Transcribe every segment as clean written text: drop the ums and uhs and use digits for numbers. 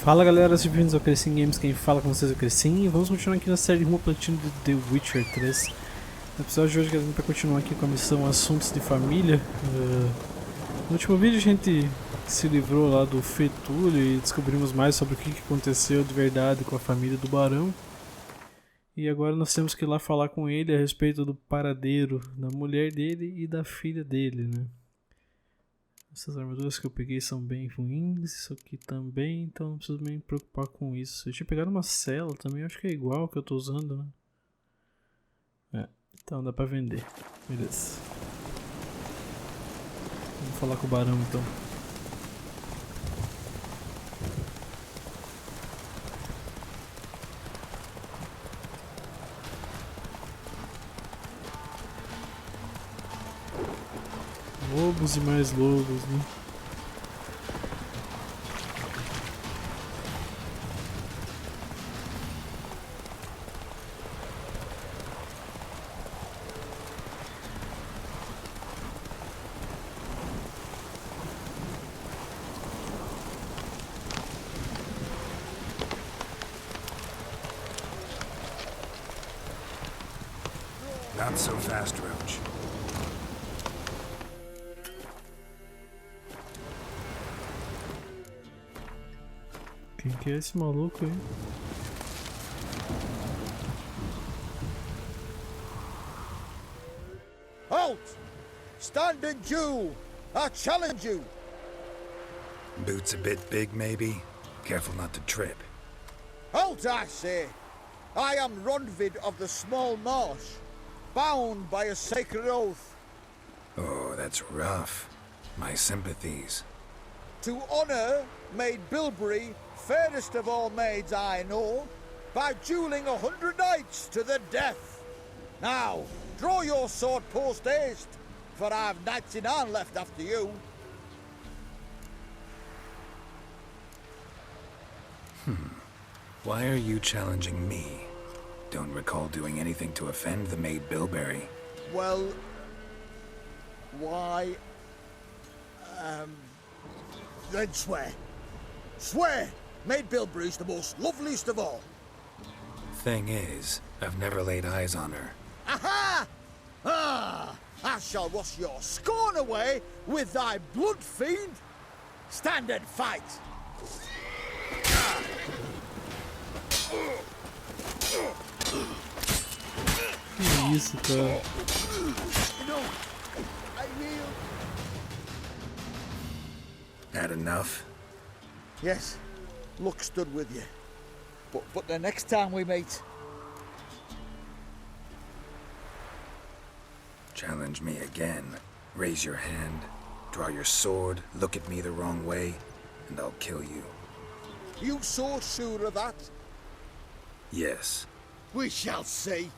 Fala galera, sejam bem-vindos ao Crescim Games, quem fala com vocês é o Crescim e vamos continuar aqui na série Rumo, Platina de The Witcher 3. No episódio de hoje a gente vai continuar aqui com a missão Assuntos de Família. No último vídeo a gente se livrou lá do fetulho e descobrimos mais sobre o que aconteceu de verdade com a família do Barão. E agora nós temos que ir lá falar com ele a respeito do paradeiro da mulher dele e da filha dele, né? Essas armaduras que eu peguei são bem ruins, isso aqui também, então não preciso me preocupar com isso. Eu tinha pegado uma cela também, acho que é igual que eu tô usando, né? Então dá pra vender, beleza. Vamos falar com o Barão então. Lobos e mais lobos, né? Not so fast, Roach. Quem que é esse maluco aí? Halt! Stand and do! I challenge you! Boots a bit big, maybe? Careful not to trip. Halt, I say! I am Ronvid of the Small Marsh, bound by a sacred oath. Oh, that's rough. My sympathies. To honor Maid Bilberry, fairest of all maids I know, by dueling 100 knights to the death. Now, draw your sword post haste, for I've knights in hand left after you. Why are you challenging me? Don't recall doing anything to offend the Maid Bilberry. Well, why, then swear. Swear! Maid Bilberry's the most loveliest of all. Thing is, I've never laid eyes on her. Aha! Ah! I shall wash your scorn away with thy blood, fiend! Stand and fight! Que isso, cara? No! I will... Had enough? Yes, luck stood with you. But the next time we meet... Challenge me again. Raise your hand, draw your sword, look at me the wrong way, and I'll kill you. You so sure of that? Yes. We shall see.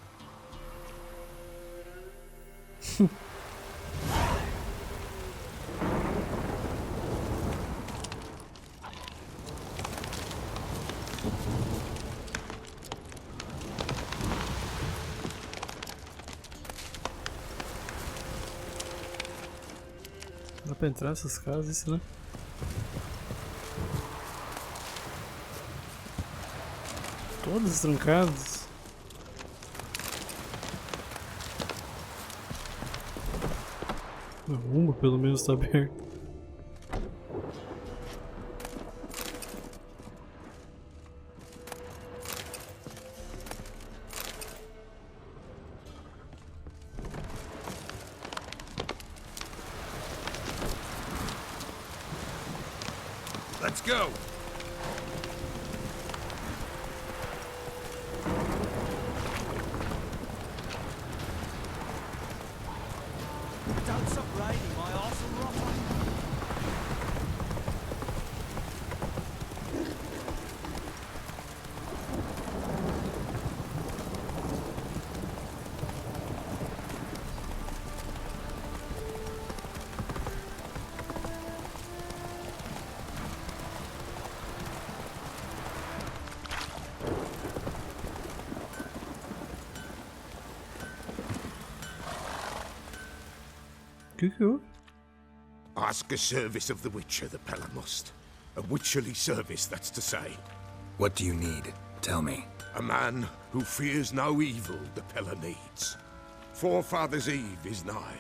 Dá pra entrar nessas casas, isso, né? Todas trancadas. O Rumo pelo menos tá aberto. Let's go! Don't stop riding, my awesome rotter. Que houve? Ask a service of the Witcher, the Peller must. A witcherly service, that's to say. What do you need? Tell me. A man who fears no evil the Pella needs. Forefathers' Eve is nigh.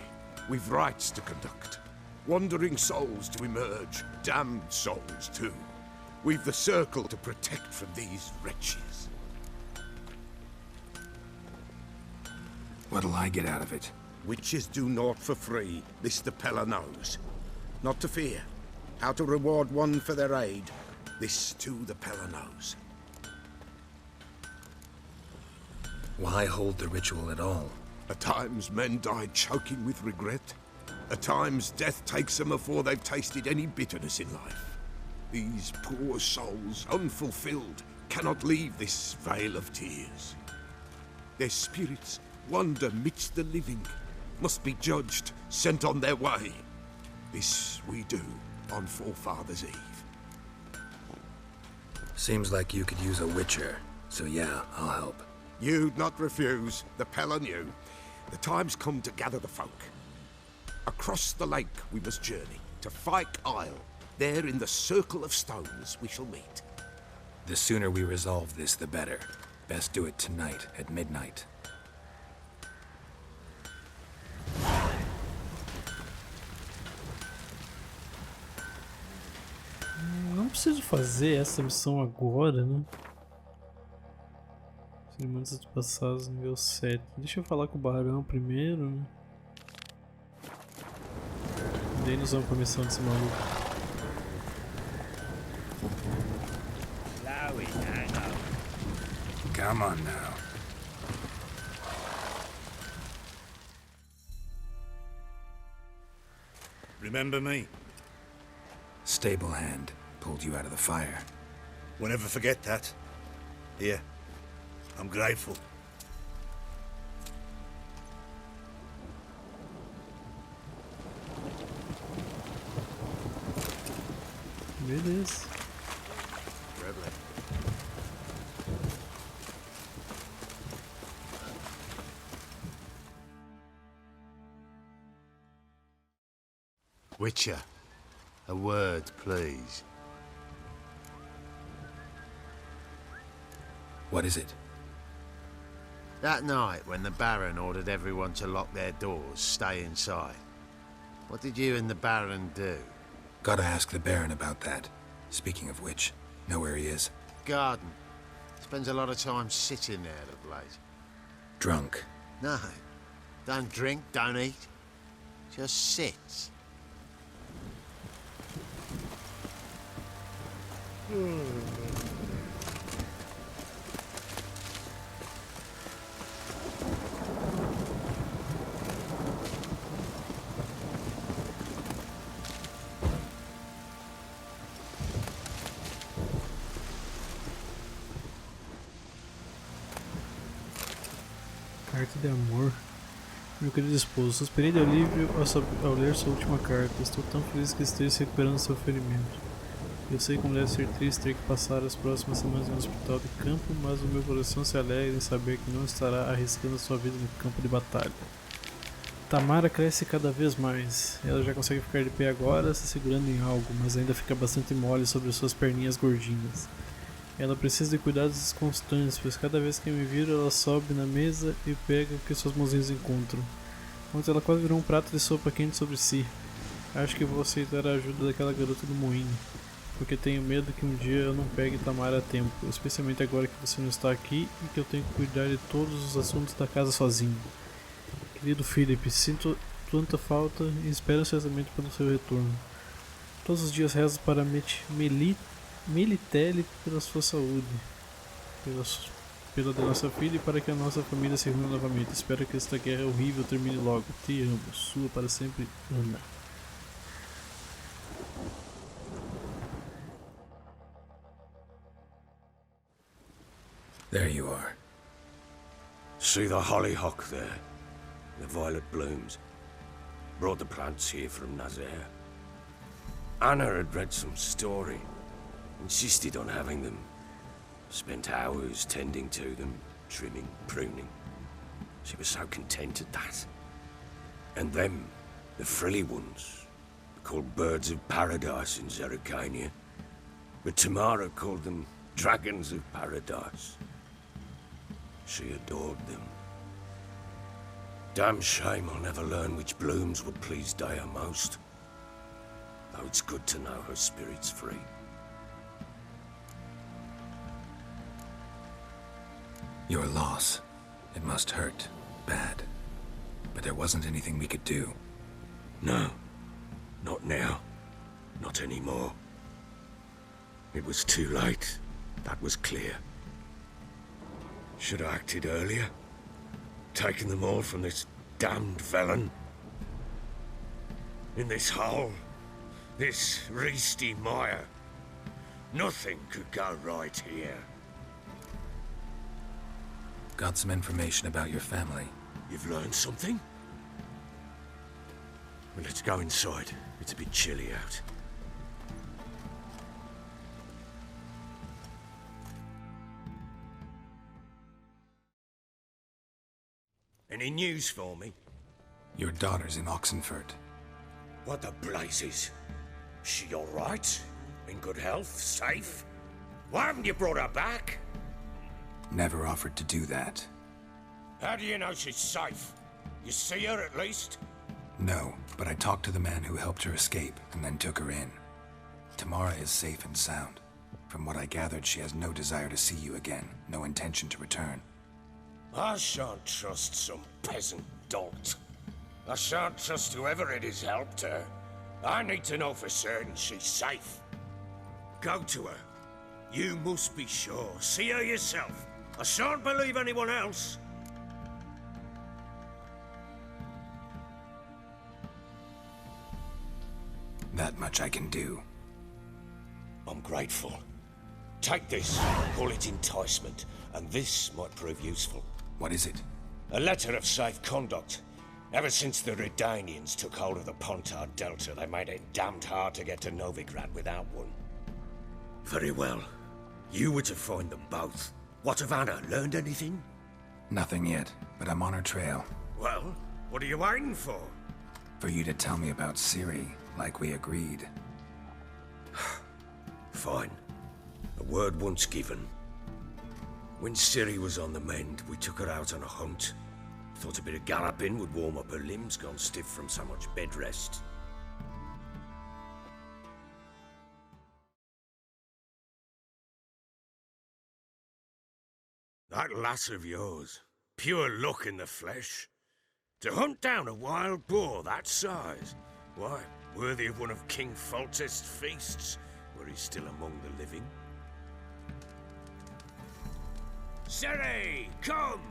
We've rites to conduct. Wandering souls to emerge. Damned souls, too. We've the circle to protect from these wretches. What'll I get out of it? Witches do naught for free, this the Pella knows. Not to fear. How to reward one for their aid, this too the Pella knows. Why hold the ritual at all? At times men die choking with regret. At times death takes them before they've tasted any bitterness in life. These poor souls, unfulfilled, cannot leave this vale of tears. Their spirits wander midst the living, must be judged, sent on their way. This we do on Forefathers' Eve. Seems like you could use a witcher, so yeah, I'll help. You'd not refuse, the Pella knew. The time's come to gather the folk. Across the lake we must journey, to Fyke Isle. There in the circle of stones we shall meet. The sooner we resolve this, the better. Best do it tonight, at midnight. Não preciso fazer essa missão agora, né? Cerimônia dos Antepassados, nível 7. Deixa eu falar com o Barão primeiro, né? Daí nós vamos pra missão desse maluco. Come on now. Remember me? Stable hand pulled you out of the fire. We'll never forget that. Here, I'm grateful. Beleza. Witcher, a word, please. What is it? That night when the Baron ordered everyone to lock their doors, stay inside. What did you and the Baron do? Gotta ask the Baron about that. Speaking of which, know where he is? Garden. Spends a lot of time sitting there of late. Drunk. No. Don't drink, don't eat. Just sits. Carta de amor. Meu querido esposo, suspirei de alívio ao ler sua última carta. Estou tão feliz que esteja se recuperando do seu ferimento. Eu sei como deve ser triste ter que passar as próximas semanas no hospital de campo, mas o meu coração se alegra em saber que não estará arriscando sua vida no campo de batalha. Tamara cresce cada vez mais. Ela já consegue ficar de pé agora, se segurando em algo, mas ainda fica bastante mole sobre suas perninhas gordinhas. Ela precisa de cuidados constantes, pois cada vez que me viro ela sobe na mesa e pega o que suas mãozinhas encontram. Ontem ela quase virou um prato de sopa quente sobre si. Acho que vou aceitar a ajuda daquela garota do moinho, porque tenho medo que um dia eu não pegue Tamara a tempo, especialmente agora que você não está aqui e que eu tenho que cuidar de todos os assuntos da casa sozinho. Querido Philip, sinto tanta falta e espero ansiosamente pelo seu retorno. Todos os dias rezo para Melitele pela sua saúde, pela da nossa filha e para que a nossa família se reúna novamente. Espero que esta guerra horrível termine logo. Te amo, sua para sempre, Ana. There you are. See the hollyhock there? The violet blooms. Brought the plants here from Nazaire. Anna had read some story. Insisted on having them. Spent hours tending to them, trimming, pruning. She was so content at that. And them, the frilly ones, called birds of paradise in Zerrikania. but Tamara called them dragons of paradise. She adored them. Damn shame I'll never learn which blooms would please Dea most. Though it's good to know her spirit's free. Your loss. It must hurt. Bad. But there wasn't anything we could do. No. Not now. Not anymore. It was too late. That was clear. Should have acted earlier. Taken them all from this damned Velen. In this hole. This reesty mire. Nothing could go right here. Got some information about your family. You've learned something? Well, let's go inside. It's a bit chilly out. Any news for me? Your daughter's in Oxenford. What the blazes? She all right? In good health? Safe? Why haven't you brought her back? Never offered to do that. How do you know she's safe? You see her at least? No, but I talked to the man who helped her escape and then took her in. Tamara is safe and sound. From what I gathered, she has no desire to see you again, no intention to return. I shan't trust some peasant dolt. I shan't trust whoever it is helped her. I need to know for certain she's safe. Go to her. You must be sure. See her yourself. I shan't believe anyone else. That much I can do. I'm grateful. Take this, call it enticement, and this might prove useful. What is it? A letter of safe conduct. Ever since the Redanians took hold of the Pontar Delta, they made it damned hard to get to Novigrad without one. Very well. You were to find them both. What of Anna? Learned anything? Nothing yet, but I'm on her trail. Well, what are you waiting for? For you to tell me about Ciri, like we agreed. Fine. A word once given. When Ciri was on the mend, we took her out on a hunt. Thought a bit of galloping would warm up her limbs, gone stiff from so much bed rest. That lass of yours, pure luck in the flesh. To hunt down a wild boar that size, why, worthy of one of King Foltest's feasts, were he still among the living. Ciri, come!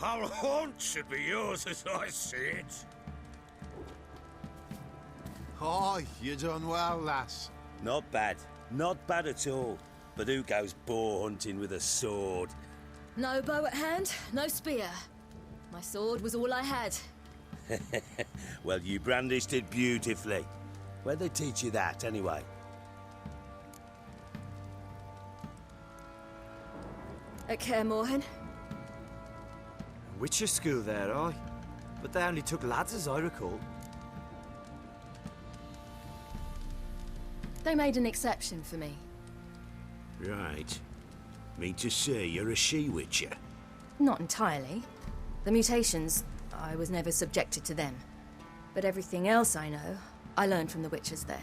Our haunt should be yours as I see it. Oh, you done well, lass. Not bad. Not bad at all. But who goes boar hunting with a sword? No bow at hand, no spear. My sword was all I had. Well, you brandished it beautifully. Where'd they teach you that, anyway? At Kaer Morhen. Witcher school there, aye. But they only took lads, as I recall. They made an exception for me. Right. Mean to say you're a she-witcher? Not entirely. The mutations, I was never subjected to them. But everything else I know, I learned from the witchers there.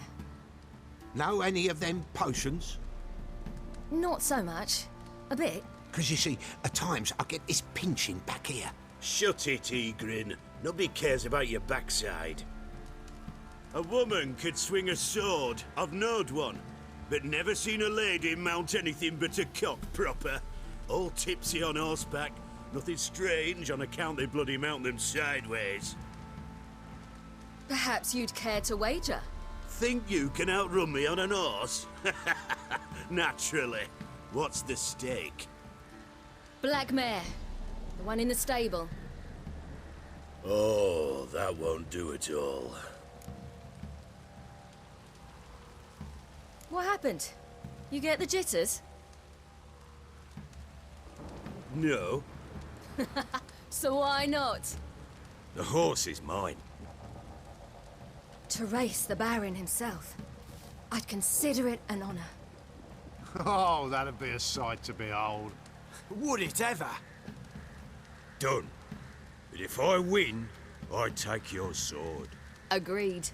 Know any of them potions? Not so much. A bit. Because you see, at times I get this pinching back here. Shut it, Egrin. Nobody cares about your backside. A woman could swing a sword. I've knowed one. But never seen a lady mount anything but a cock proper. All tipsy on horseback. Nothing strange on account they bloody mount them sideways. Perhaps you'd care to wager? Think you can outrun me on an horse? Naturally. What's the stake? Black mare. The one in the stable. Oh, that won't do at all. What happened? You get the jitters? No. So why not? The horse is mine. To race the Baron himself. I'd consider it an honor. Oh, that'd be a sight to behold. Would it ever? Done. But if I win, I take your sword. Agreed.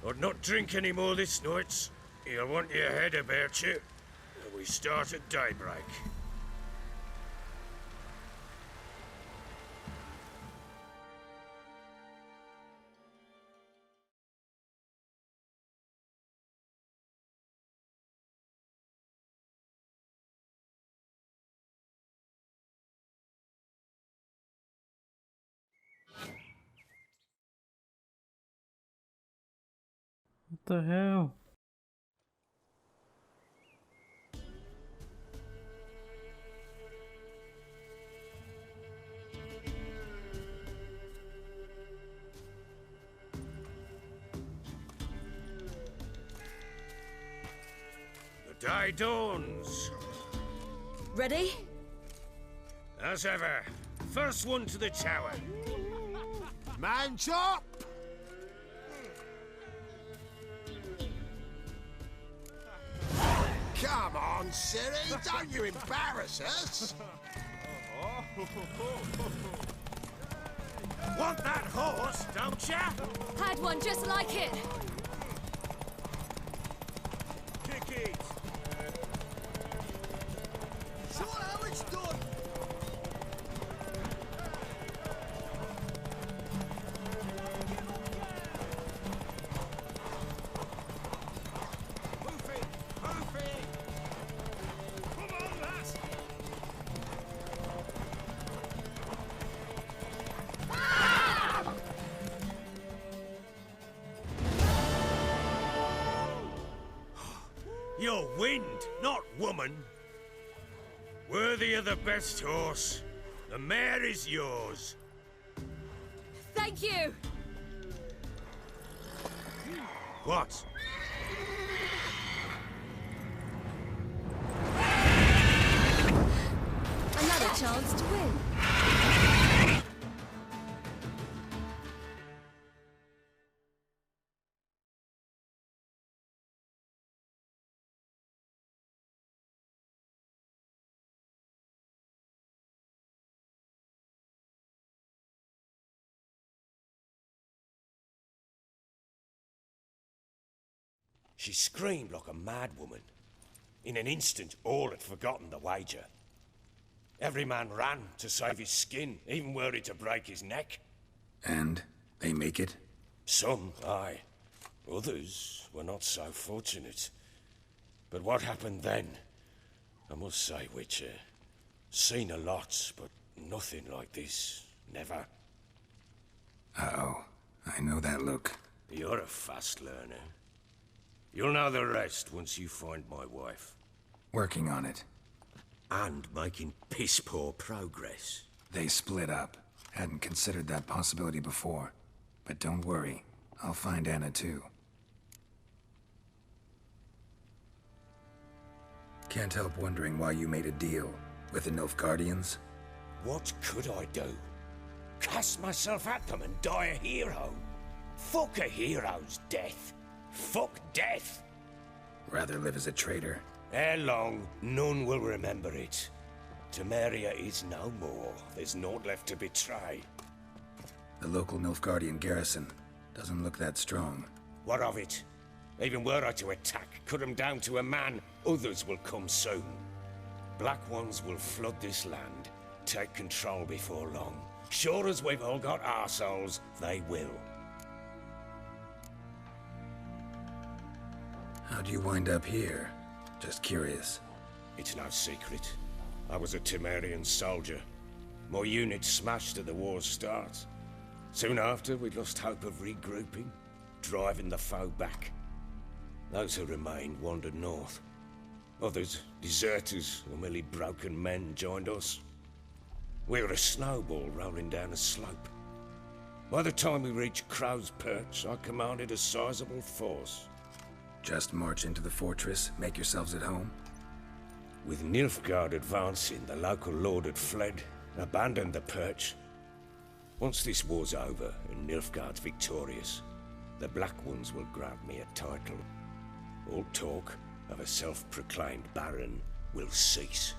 I'd not drink any more this night. You'll want your head about you. We start at daybreak. What the hell? The day dawns. Ready? As ever, first one to the tower. Man chop! Come on, Siri, don't you embarrass us! Want that horse, don't ya? Had one just like it. Kick it! Show how it's done! Move it! Move it! Come on, lass! You're wind, not woman. Worthy of the best horse. The mare is yours. Thank you. What? Another chance to win. She screamed like a mad woman. In an instant, all had forgotten the wager. Every man ran to save his skin, even were it to break his neck. And they make it? Some, aye. Others were not so fortunate. But what happened then? I must say, Witcher, seen a lot, but nothing like this. Never. Uh-oh. I know that look. You're a fast learner. You'll know the rest once you find my wife. Working on it. And making piss-poor progress. They split up. Hadn't considered that possibility before. But don't worry. I'll find Anna too. Can't help wondering why you made a deal with the Nilfgaardians. What could I do? Cast myself at them and die a hero? Fuck a hero's death. Fuck death. Rather live as a traitor. Ere long, none will remember it. Temeria is no more. There's naught left to betray. The local Nilfgaardian garrison doesn't look that strong. What of it? Even were I to attack, cut them down to a man, others will come soon. Black ones will flood this land, take control before long. Sure as we've all got arseholes, they will. How'd you wind up here? Just curious. It's no secret. I was a Temerian soldier. My unit smashed at the war's start. Soon after, we lost hope of regrouping, driving the foe back. Those who remained wandered north. Others, deserters or merely broken men, joined us. We were a snowball rolling down a slope. By the time we reached Crow's Perch, I commanded a sizable force. Just march into the fortress, make yourselves at home? With Nilfgaard advancing, the local lord had fled, abandoned the perch. Once this war's over and Nilfgaard's victorious, the Black Ones will grant me a title. All talk, of a self-proclaimed baron will cease.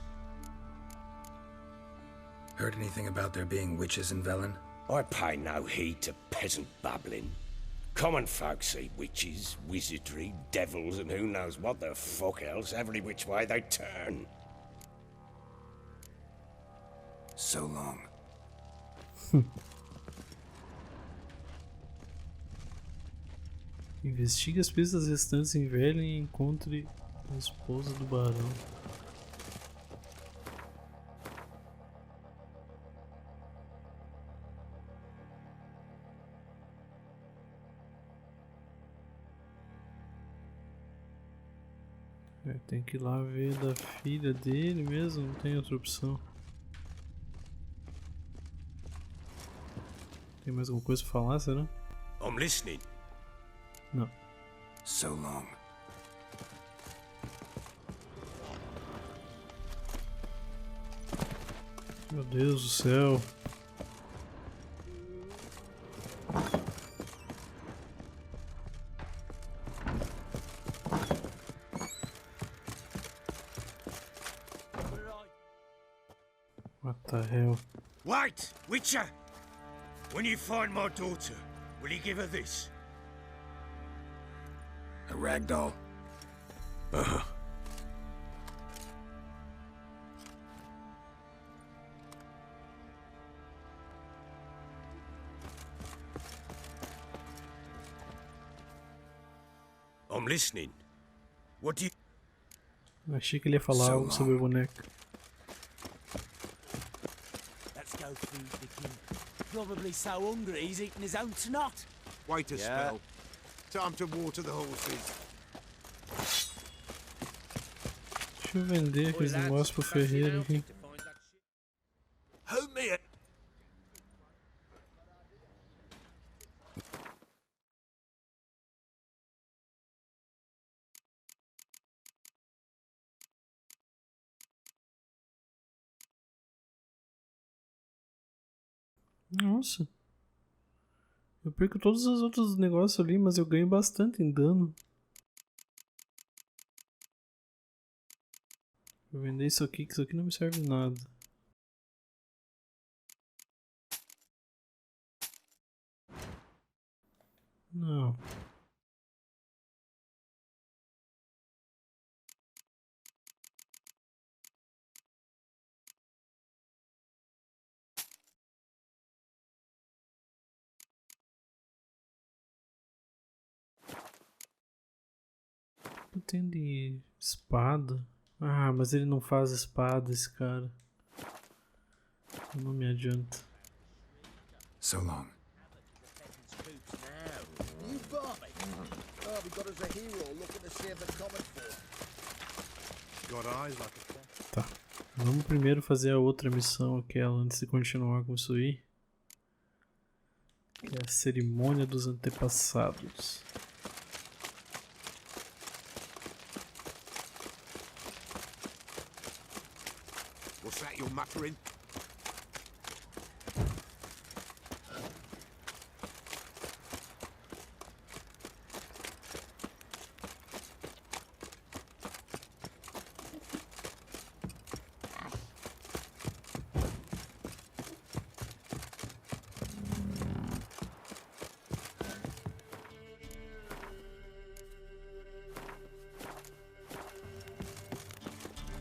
Heard anything about there being witches in Velen? I pay no heed to peasant babbling. Common folk see witches, wizardry, devils, and who knows what the fuck else every which way they turn. So long. Investigue as pistas restantes em Velen e encontre a esposa do barão. Tem que ir lá ver da filha dele mesmo, não tem outra opção. Tem mais alguma coisa pra falar, será? I'm listening. Não. So long. Meu Deus do céu. What the hell? Wait, Witcher! When you find my daughter, will you give her this? A ragdoll? Uh-huh. I'm listening. What do you... Achei que ele ia falar algo sobre a boneca. Let's go feed the king. Probably so hungry he's eating his own snot. Wait a spell. Time to water the horses. Deixa eu vender aqueles negócios pro ferreiro aqui. Help me! Nossa. Eu perco todos os outros negócios ali, mas eu ganho bastante em dano. Vou vender isso aqui, que isso aqui não me serve de nada. Não. Eu tenho de espada. Ah, mas ele não faz espada, esse cara. Não me adianta. So long. You Barney? Oh, we got us a hero looking to save the common folk. Got eyes like a cat. Tá. Vamos primeiro fazer a outra missão, aquela, antes de continuar com isso aí. Que é a Cerimônia dos Antepassados. What's that you're muttering?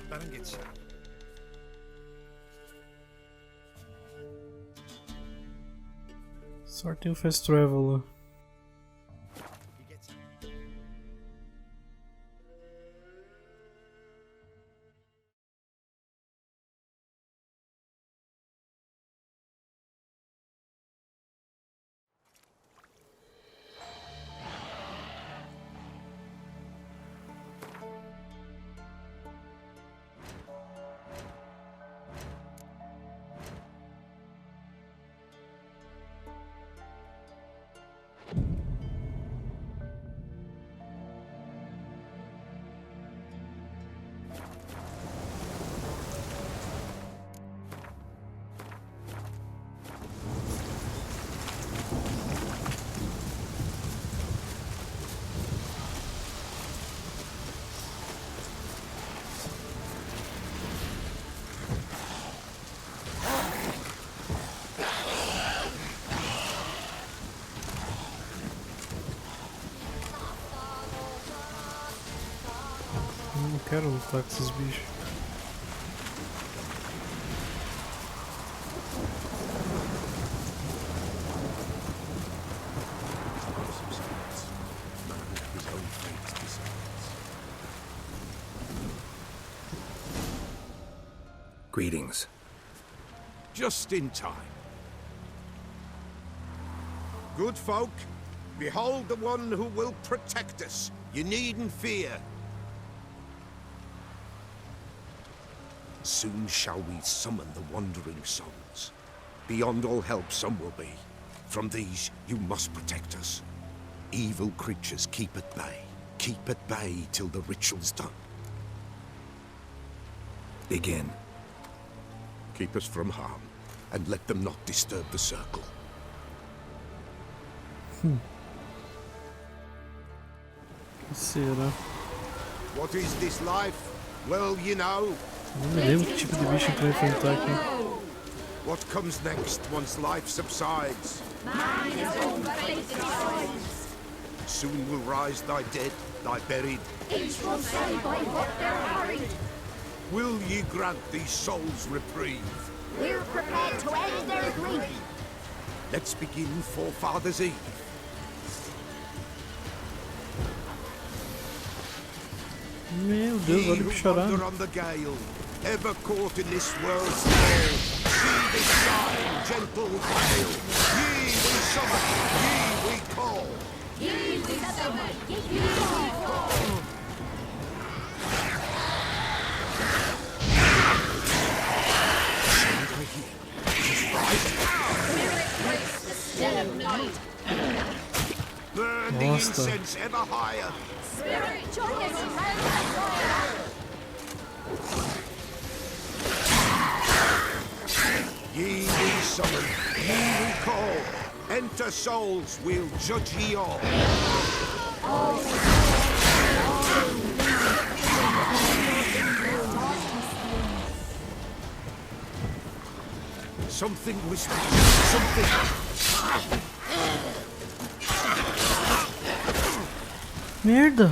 Don't get sad. Sorte em um fast travel lá. quero lutar com esses bichos. Greetings. Just in time. Good folk, behold the one who will protect us. You needn't fear. Soon shall we summon the wandering souls. Beyond all help some will be. From these you must protect us. Evil creatures keep at bay. Keep at bay till the ritual's done. Begin. Keep us from harm, and let them not disturb the circle. Será? What is this life? Well, you know. Não me lembro que tipo de bicho que vai enfrentar aqui. What comes next once life subsides? Soon will rise thy dead, thy buried. Each will say by what they're hurried. Will ye grant these souls reprieve? We're prepared to end their grief. Let's begin Forefathers' Eve. Meu Deus, olha o bicho chorar. Wander on the gale, ever caught in this world's tale. See this sign, gentle wail. Ye we summon, ye we call. Ye we summon, ye we call. Burn the incense ever higher. Spirit, join us in fire. Ye we summon, ye we call. Enter souls, we'll judge ye all. Something whispers, something. Merda!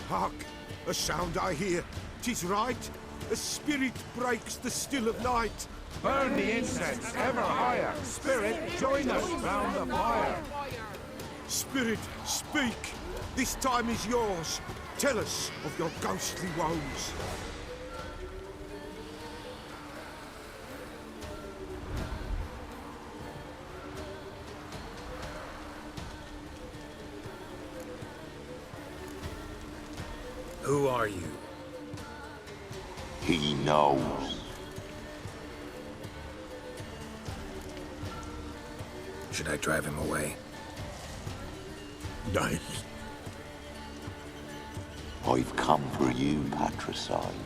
Hark! A sound I hear. 'Tis right. A spirit breaks the still of night. Burn the incense ever higher. Spirit, join us round the fire. Spirit, speak. This time is yours. Tell us of your ghostly woes. Who are you? He knows. Should I drive him away? Nay. I've come for you, patricide.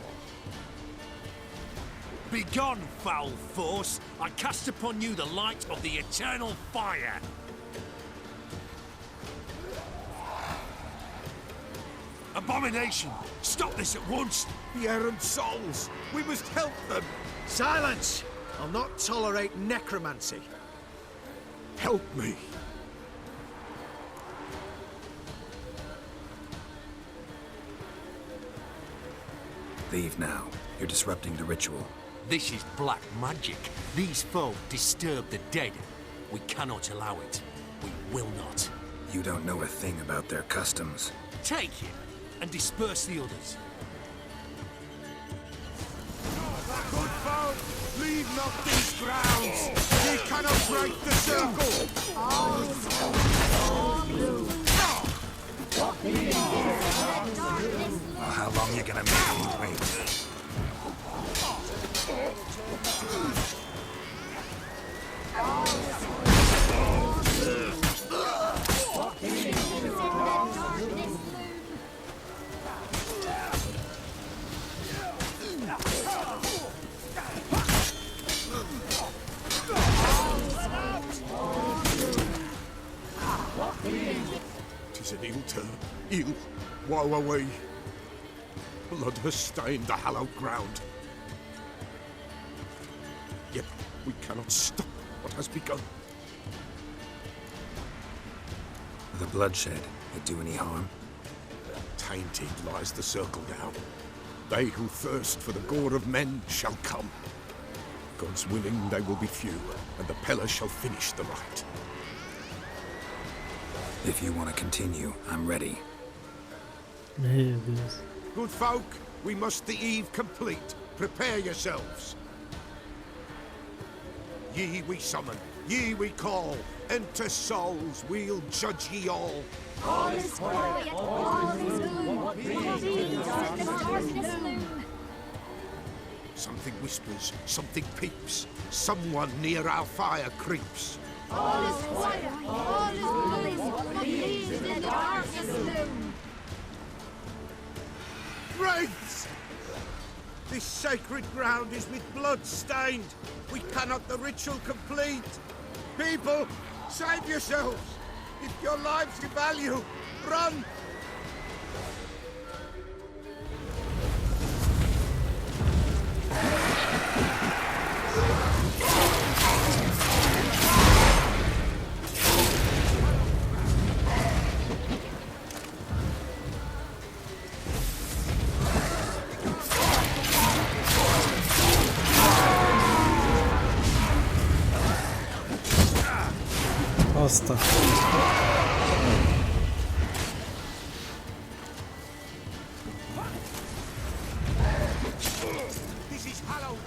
Begone, foul force! I cast upon you the light of the eternal fire! Abomination! Stop this at once! The errant souls! We must help them! Silence! I'll not tolerate necromancy. Help me! Leave now. You're disrupting the ritual. This is black magic. These folk disturb the dead. We cannot allow it. We will not. You don't know a thing about their customs. Take him and disperse the others. Good folk, leave not these grounds! Ye cannot break the circle! Well, how long you gonna make me wait? days and he'll woe away. Blood has stained the hallowed ground. Yet we cannot stop what has begun. The bloodshed, it do any harm? Tainted lies the circle now. They who thirst for the gore of men shall come. God's willing, they will be few, and the Pella shall finish the rite. If you want to continue, I'm ready. Meu Deus. Good folk, we must the eve complete. Prepare yourselves. Ye we summon, ye we call. Enter souls, we'll judge ye all. All is quiet, all is good. Something whispers, something peeps. Someone near our fire creeps. All is quiet, all is good. Leave in the darkest gloom. Wraiths! This sacred ground is with blood stained. We cannot the ritual complete. People, save yourselves. If your lives you value, run! Bosta. This is hallowed.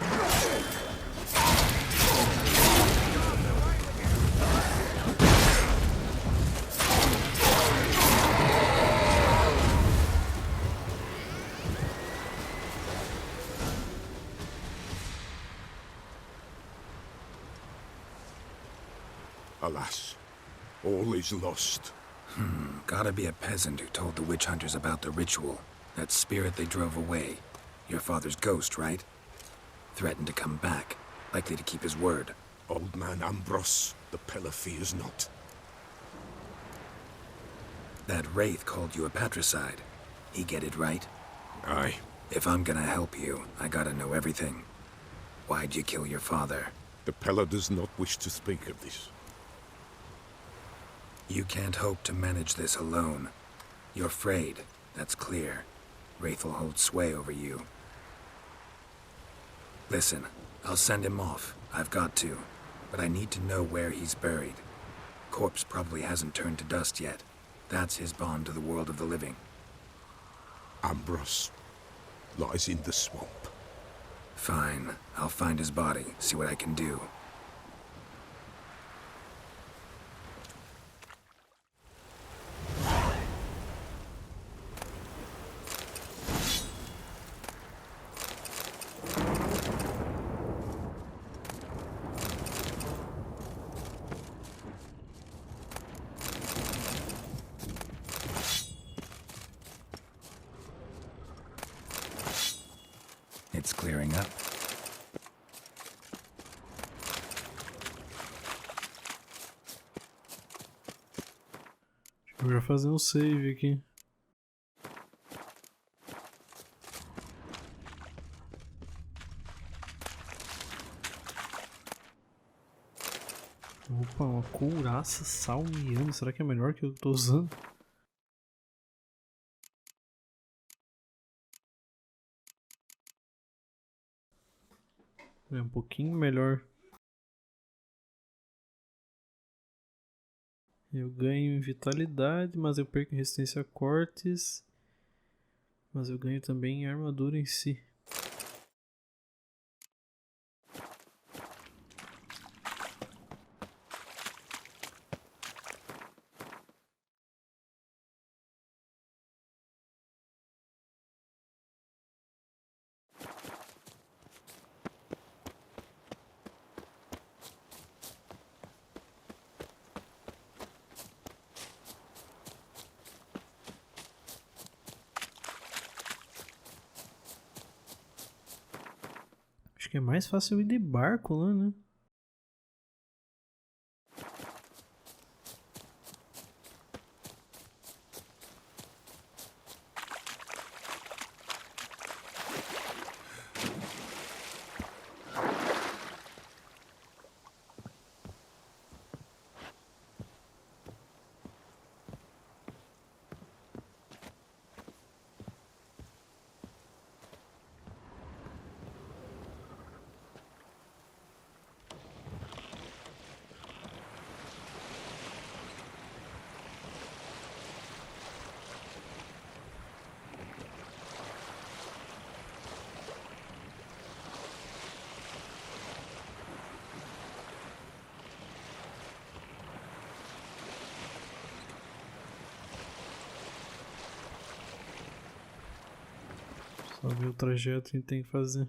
Alas, all is lost. Gotta be a peasant who told the witch hunters about the ritual. That spirit they drove away. Your father's ghost, right? Threatened to come back. Likely to keep his word. Old man Ambros, the Pella fears not. That wraith called you a patricide. He get it right? Aye. If I'm gonna help you, I gotta know everything. Why'd you kill your father? The Pella does not wish to speak of this. You can't hope to manage this alone. You're afraid, that's clear. Wraith will hold sway over you. Listen, I'll send him off. I've got to. But I need to know where he's buried. Corpse probably hasn't turned to dust yet. That's his bond to the world of the living. Ambros lies in the swamp. Fine. I'll find his body, see what I can do. It's clearing up. Deixa eu já fazer um save aqui. Opa, uma couraça salmiana. Será que é melhor que eu tô usando? É um pouquinho melhor. Eu ganho em vitalidade, mas eu perco em resistência a cortes. Mas eu ganho também em armadura em si. Acho que é mais fácil ir de barco lá, né? ver o trajeto que a gente tem que fazer.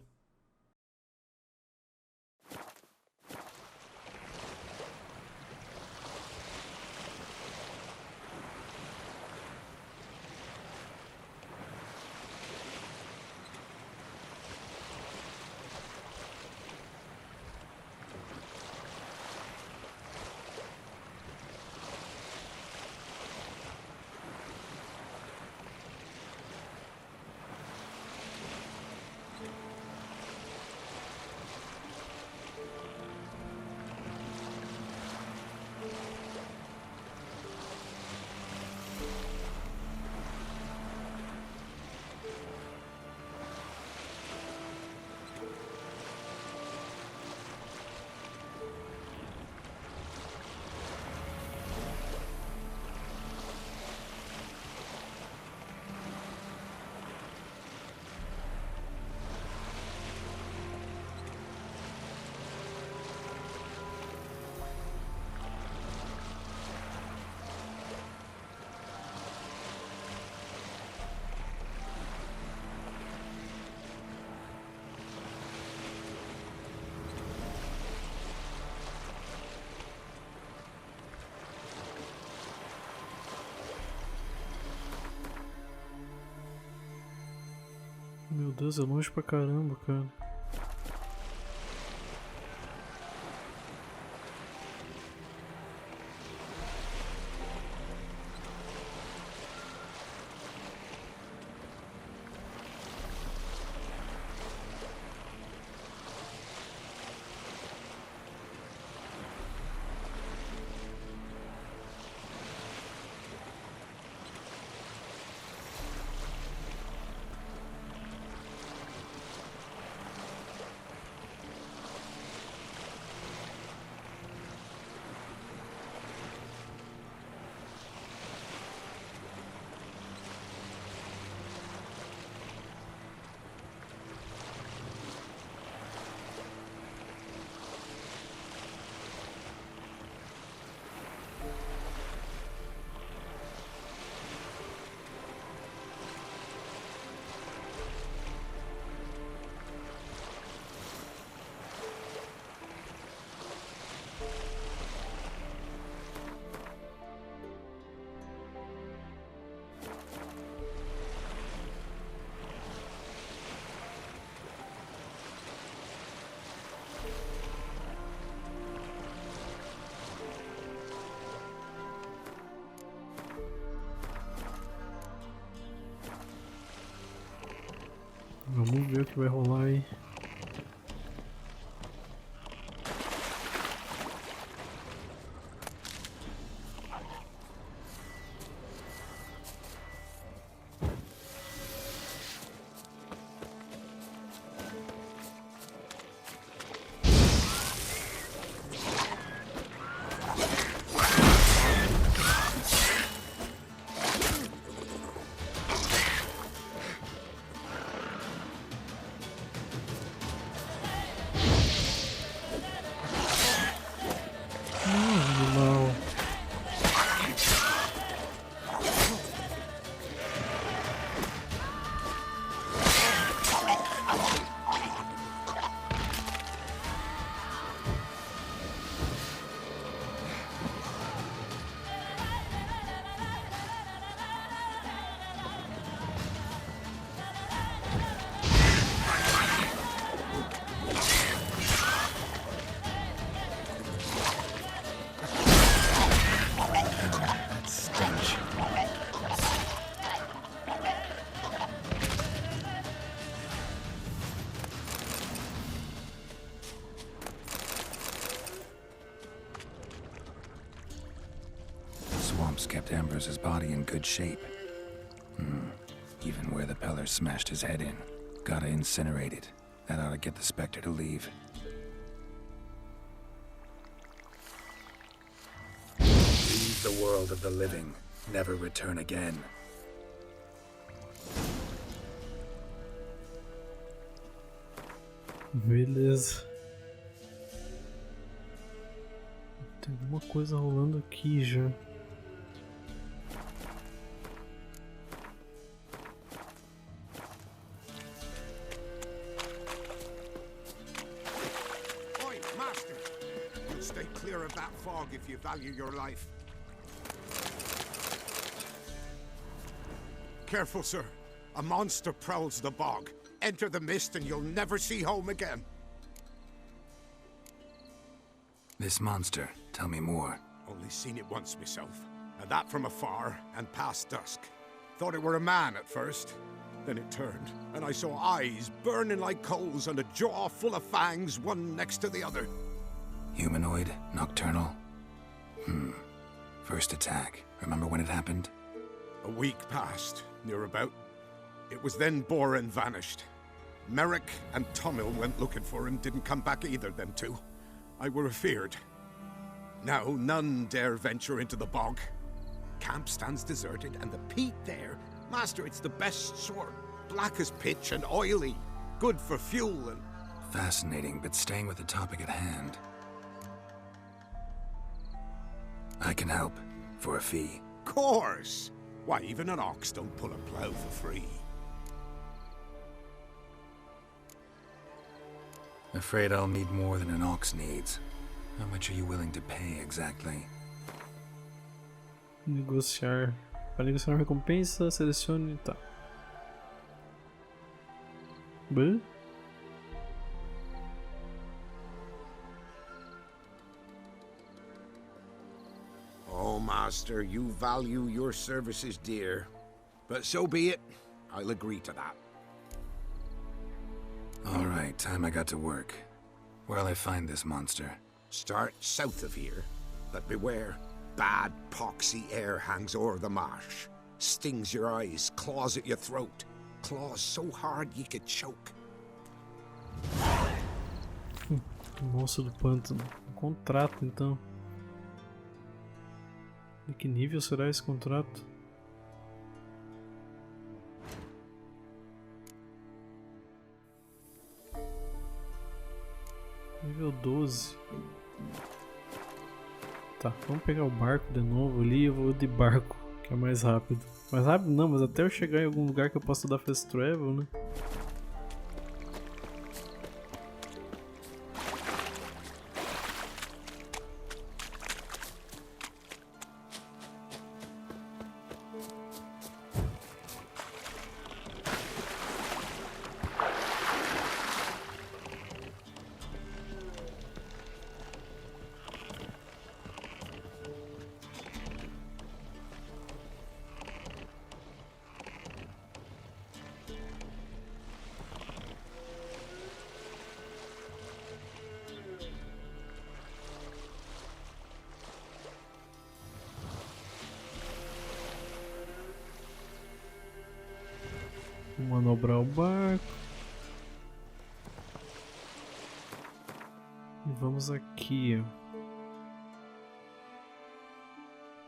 Meu Deus, é longe pra caramba, cara. Vamos ver o que vai rolar aí. Kept Ambrose's body in good shape. Even where the Peller smashed his head in. Gotta incinerate it. That ought to get the Spectre to leave. Leave the world of the living. Never return again. Beleza. Tem alguma coisa rolando aqui já. Stay clear of that fog if you value your life. Careful, sir. A monster prowls the bog. Enter the mist and you'll never see home again. This monster, tell me more. Only seen it once myself, and that from afar and past dusk. Thought it were a man at first. Then it turned, and I saw eyes burning like coals and a jaw full of fangs, one next to the other. Humanoid? Nocturnal? First attack. Remember when it happened? A week passed, near about. It was then Boren vanished. Merrick and Tummel went looking for him, didn't come back either, them two. I were afeard. Now none dare venture into the bog. Camp stands deserted, and the peat there, master, it's the best sort. Black as pitch and oily. Good for fuel and... Fascinating, but staying with the topic at hand. I can help, for a fee. Course! Why, even an ox don't pull a plough for free. Afraid I'll need more than an ox needs. How much are you willing to pay exactly? Negociar. Para negociar uma recompensa, selecione. Tá. Bem? Oh, master, you value your services dear. But so be it. I'll agree to that. All right, time I got to work. Where'll I find this monster? Start south of here, but beware. Bad, poxy air hangs o'er the marsh. Stings your eyes, claws at your throat. Claws so hard you could choke. Monstro do pântano. Um contrato, então. De que nível será esse contrato? Nível 12. Tá, vamos pegar o barco de novo ali. Eu vou de barco, que é mais rápido. Mais rápido não, mas até eu chegar em algum lugar que eu possa dar fast travel, né? Vou manobrar o barco. E vamos aqui,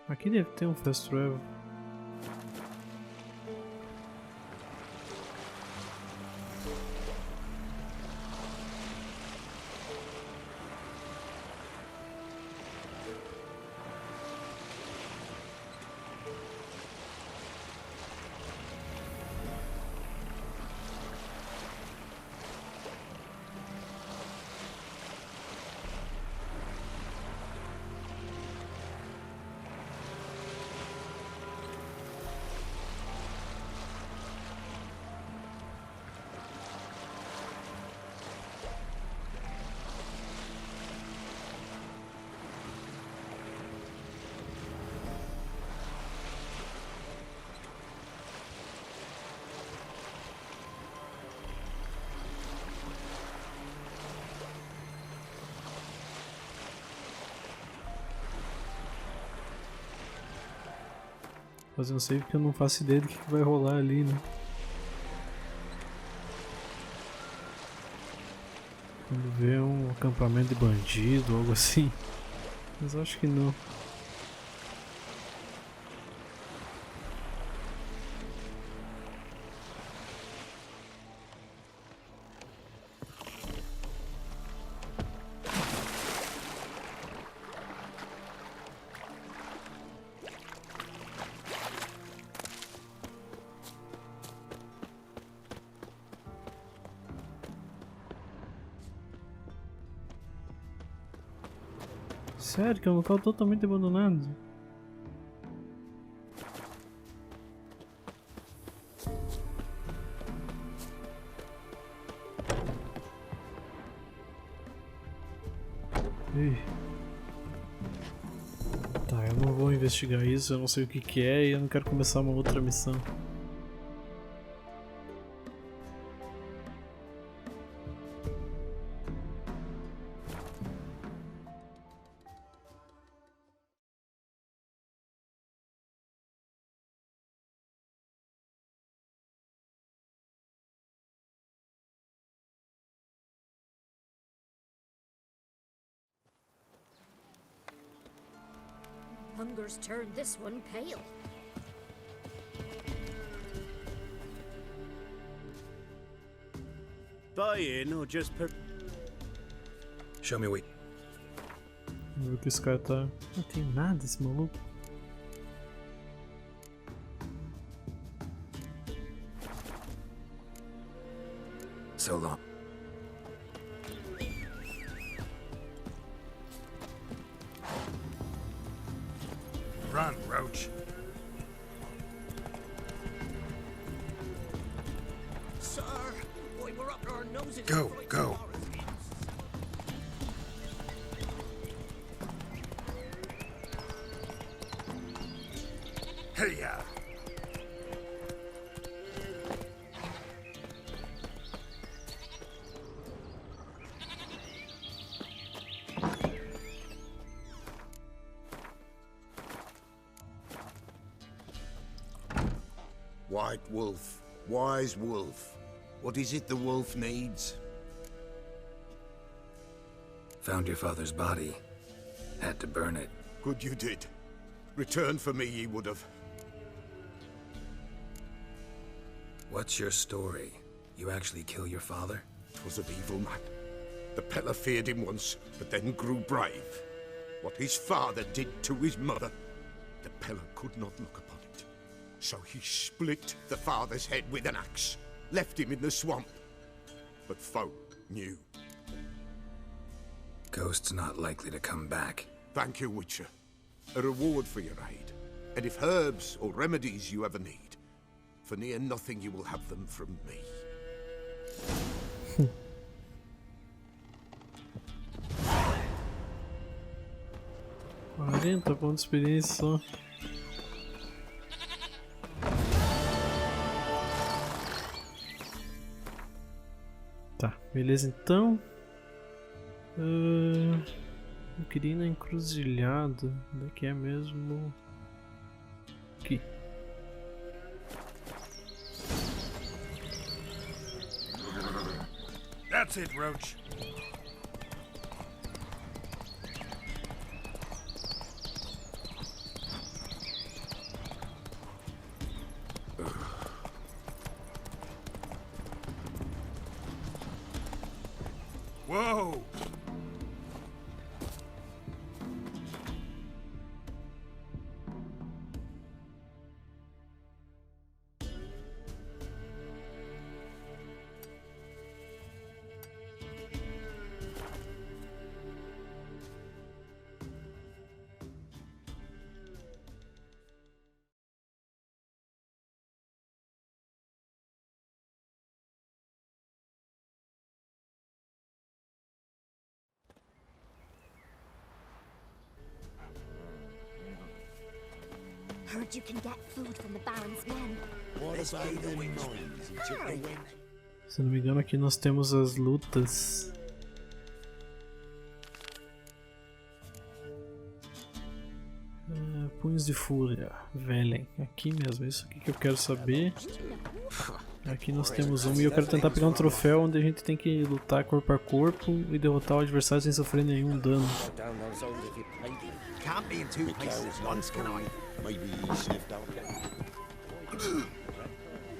ó. Aqui deve ter um fast travel. Mas eu não sei porque eu não faço ideia do que vai rolar ali, né? Quando vê um acampamento de bandido ou algo assim. Mas eu acho que não. Sério, que é um local totalmente abandonado. Ih. Tá, eu não vou investigar isso, eu não sei o que que é e eu não quero começar uma outra missão. Hunger's turned this one pale. Buy in or just per... Show me what. Vamos ver o que esse cara tá. Não tem nada esse maluco. So long. Run, Roach. Sir, boy, we're up to our noses. Go, go. Hey-ya. White wolf, wise wolf. What is it the wolf needs? Found your father's body. Had to burn it. Good you did. Return for me ye would have. What's your story? You actually kill your father? 'Twas an evil man. The Peller feared him once, but then grew brave. What his father did to his mother, the Peller could not look upon it. So he split the father's head with an axe, left him in the swamp. But Foe knew. Ghost's not likely to come back. Thank you, Witcher. A reward for your aid. And if herbs or remedies you ever need, for near nothing you will have them from me. 40 pontos de experiência só. Tá, beleza então. Eu queria ir na encruzilhada. Daqui é mesmo. Aqui. That's it, Roach. Whoa! Heard you can get food from the Baron's men. Se não me engano, aqui nós temos as lutas. Punhos de Fúria, Velen. Aqui mesmo, isso aqui que eu quero saber. Aqui nós temos um e eu quero tentar pegar um troféu onde a gente tem que lutar corpo a corpo e derrotar o adversário sem sofrer nenhum dano. Can't be in two places at once, can I? Maybe he sniffed out.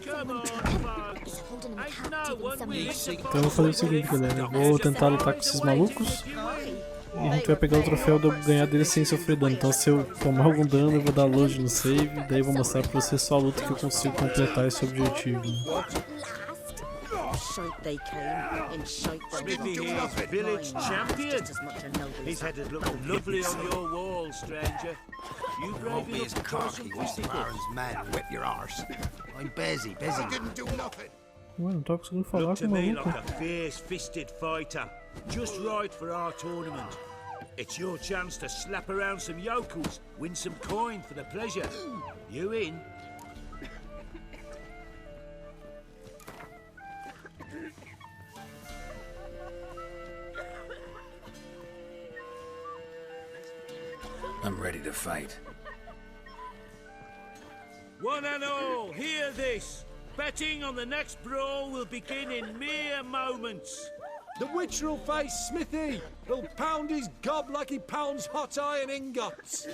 Come on, folks. Ain't no one willing to Então eu vou fazer o seguinte, galera. Eu vou tentar lutar com esses malucos. E a gente vai pegar o troféu de eu ganhar dele sem sofrer dano. Então se eu tomar algum dano eu vou dar load no save. Daí eu vou mostrar pra vocês só a luta que eu consigo completar esse objetivo. Shite they came in shite Smithy here, village champion. His head had looked lovely on your wall, stranger. You Won't brave be enough as to call cocky some once the fisticuffs? Baron's man whip your arse. I'm busy. I didn't do nothing. Ué, não tô conseguindo falar Look com o to me maluco. like a fierce-fisted fighter. Just right for our tournament. It's your chance to slap around some yokels, win some coin for the pleasure. You in? I'm ready to fight. One and all, hear this. Betting on the next brawl will begin in mere moments. The Witcher will face Smithy. He'll pound his gob like he pounds hot iron ingots.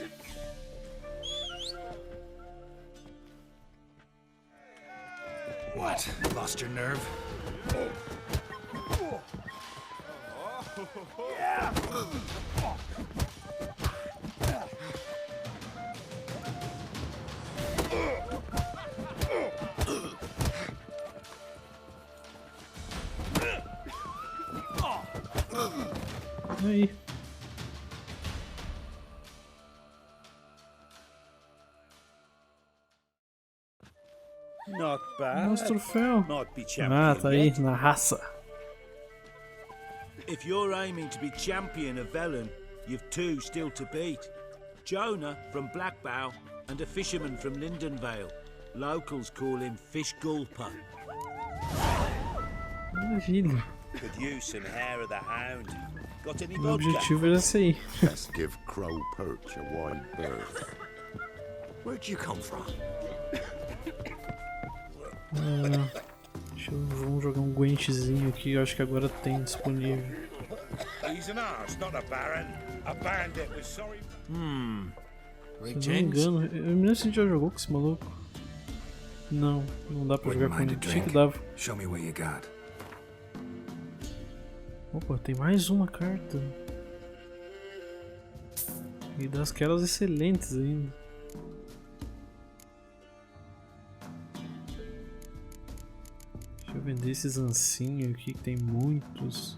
What? Lost your nerve? Aí. Not bad. Nosso troféu. Might be champion Ah, tá aí, yet. na raça. If you're aiming to be champion of Velen, you've two still to beat. Jonah from Blackbow and a fisherman from Lindenvale. Locals call him Fish Gulper. Maravilha. Could use some hair of the hound. Got any O vodka? objetivo era esse aí. Let's give Crow Perch a wide berth. Where'd you come from? Vamos jogar um Gwentzinho aqui, eu acho que agora tem disponível. He's an arse, not a baron. A bandit with sorry... Se eu não me engano, eu me lembro se a gente já jogou com esse maluco. Não, não dá pra jogar com ele. Achei que dava. Show me what you got. Opa, tem mais uma carta. E das aquelas excelentes ainda. Deixa eu vender esses ancinhos aqui que tem muitos.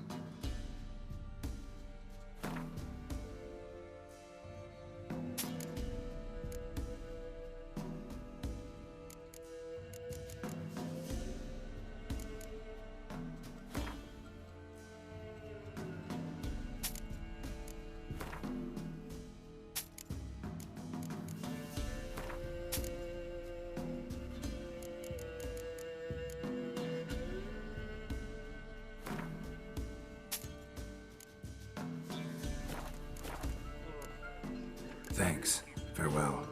Thanks. Farewell.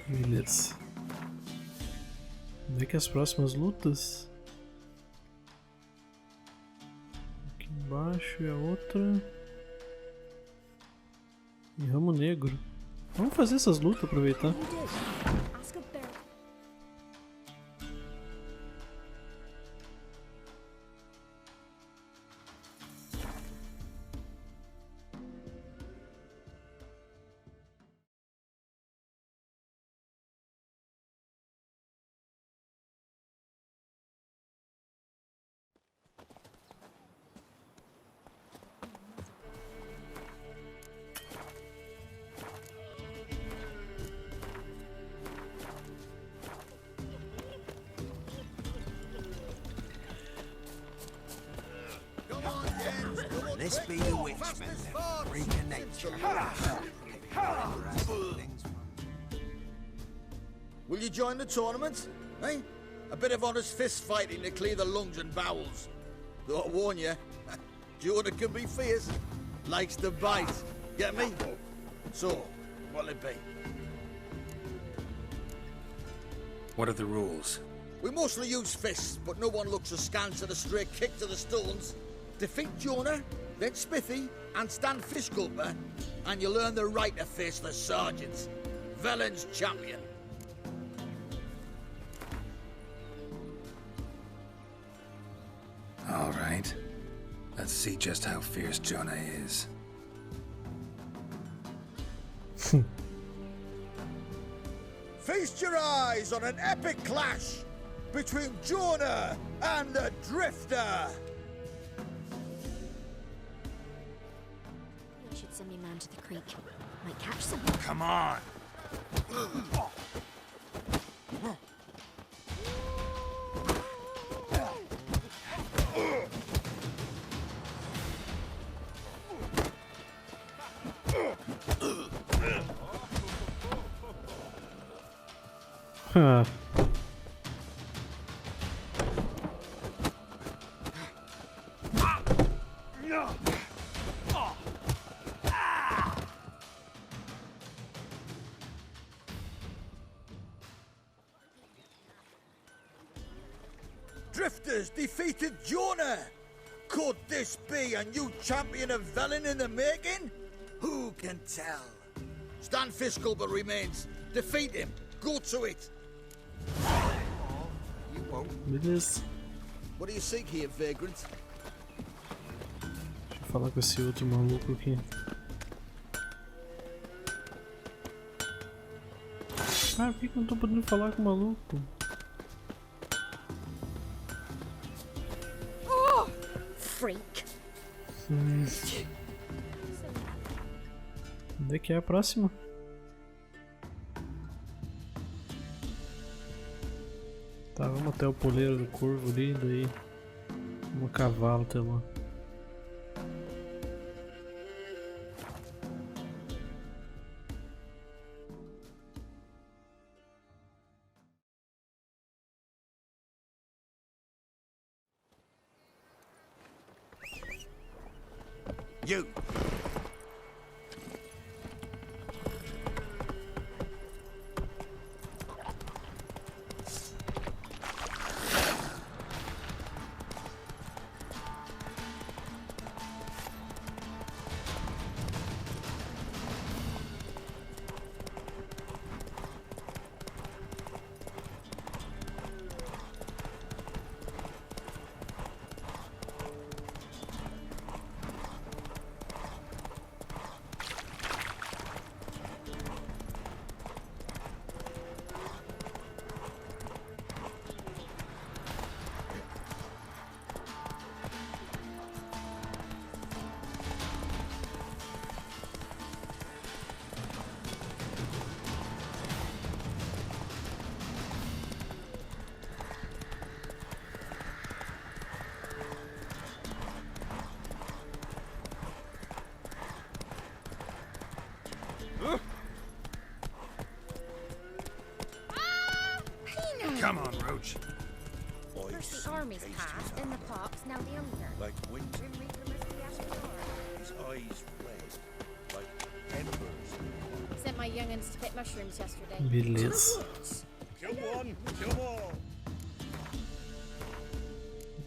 Beleza. Onde é que as próximas lutas? Aqui embaixo e a outra. Em Ramo Negro. Vamos fazer essas lutas, aproveitar. This be the witchman, then. Freak of nature. Will you join the tournament? Eh? A bit of honest fist fighting to clear the lungs and bowels. Though I warn you, Jonah can be fierce. Likes to bite. Get me? So, what'll it be? What are the rules? We mostly use fists, but no one looks askance at a straight kick to the stones. Defeat Jonah, then Smithy, and stand Fish Gulper, and you'll earn the right to face the sergeants. Velen's champion. All right. Let's see just how fierce Jonah is. Feast your eyes on an epic clash between Jonah and the Drifter. Send me man to the creek. Might catch some. Come on! Huh. Drifters defeated Jonah! Could this be a new champion of Velen in the making? Who can tell? Stand Fiskalber remains. Defeat him. Go to it. You won't. Beleza. What do you seek here, vagrant? Deixa eu falar com esse outro maluco aqui. Cara, por que eu não tô podendo falar com o maluco? Freak. Onde é que é a próxima? Tá, vamos até o poleiro do corvo ali, daí um cavalo até lá. You! Come on, Roach. First the army's passed, then the pops, now the hunger. Like winter. Grim Reaper must be after dark. His eyes red, like embers. Sent my young'uns to pick mushrooms yesterday. Beleza. Come on, come on.